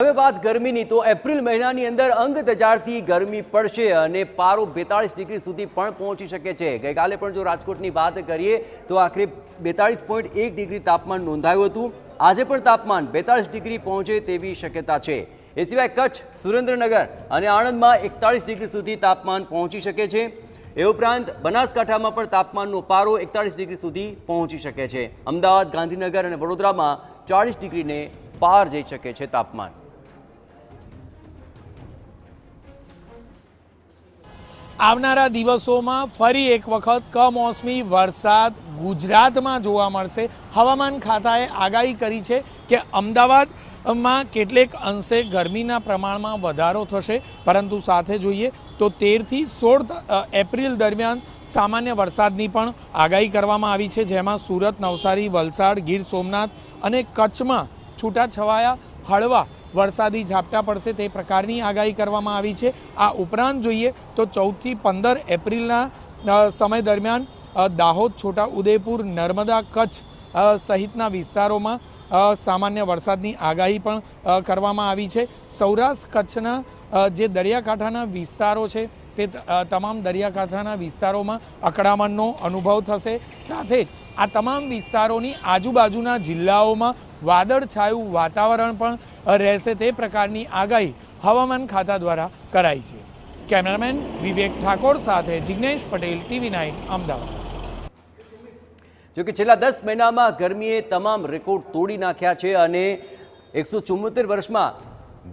હવે વાત ગરમીની, તો એપ્રિલ મહિનાની અંદર અંગ તજારથી ગરમી પડશે અને પારો 42 ડિગ્રી સુધી પણ પહોંચી શકે છે। ગઈકાલે પણ જો રાજકોટની વાત કરીએ તો આખરે 42.1 ડિગ્રી તાપમાન નોંધાયું હતું। આજે પણ તાપમાન 42 ડિગ્રી પહોંચે તેવી શક્યતા છે। એ સિવાય કચ્છ, સુરેન્દ્રનગર અને આણંદમાં 41 ડિગ્રી સુધી તાપમાન પહોંચી શકે છે। એ ઉપરાંત બનાસકાંઠામાં પણ તાપમાનનો પારો 41 ડિગ્રી સુધી પહોંચી શકે છે। અમદાવાદ, ગાંધીનગર અને વડોદરામાં 40 ડિગ્રીને પાર જઈ શકે છે તાપમાન। આવનારા દિવસોમાં ફરી એક વખત કમોસમી વરસાદ ગુજરાતમાં જોવા મળશે। હવામાન ખાતાએ આગાહી કરી છે કે અમદાવાદમાં કેટલેક અંશે ગરમીના પ્રમાણમાં વધારો થશે, પરંતુ સાથે જોઈએ તો 13 થી 16 એપ્રિલ દરમિયાન સામાન્ય વરસાદની પણ આગાહી કરવામાં આવી છે, જેમાં સુરત, નવસારી, વલસાડ, ગીર સોમનાથ અને કચ્છમાં છૂટાછવાયા હળવા વરસાદી ઝાપટા પડશે તે પ્રકારની આગાહી કરવામાં આવી છે। આ ઉપરાંત જોઈએ તો 14 થી 15 એપ્રિલના સમય દરમિયાન દાહોદ, છોટા ઉદેપુર, નર્મદા, કચ્છ સહિતના વિસ્તારોમાં સામાન્ય વરસાદની આગાહી પણ કરવામાં આવી છે। સૌરાષ્ટ્ર કચ્છના જે દરિયાકાંઠાના વિસ્તારો છે તે તમામ દરિયાકાંઠાના વિસ્તારોમાં અકળામણનો અનુભવ થશે। સાથે જ આ તમામ વિસ્તારોની આજુબાજુના જિલ્લાઓમાં વાદળછાયું વાતાવરણ પણ રહેશે તે પ્રકારની આગાહી હવામાન ખાતા દ્વારા કરાઈ છે। કેમેરામેન વિવેક ઠાકોર સાથે જિગ્નેશ પટેલ, TV9 અમદાવાદ। જોકે છેલ્લા 10 મહિનામાં ગરમીએ તમામ રેકોર્ડ તોડી નાખ્યા છે અને 174 વર્ષમાં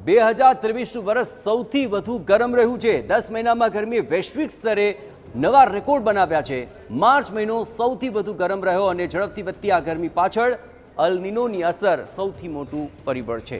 2023નું વર્ષ સૌથી વધુ ગરમ રહ્યું છે। 10 મહિનામાં ગરમીએ વૈશ્વિક સ્તરે નવા રેકોર્ડ બનાવ્યા છે। માર્ચ મહિનો સૌથી વધુ ગરમ રહ્યો અને ઝડપથી વધતી આ ગરમી પાછળ અલ નીનોની અસર સૌથી મોટું પરિબળ છે।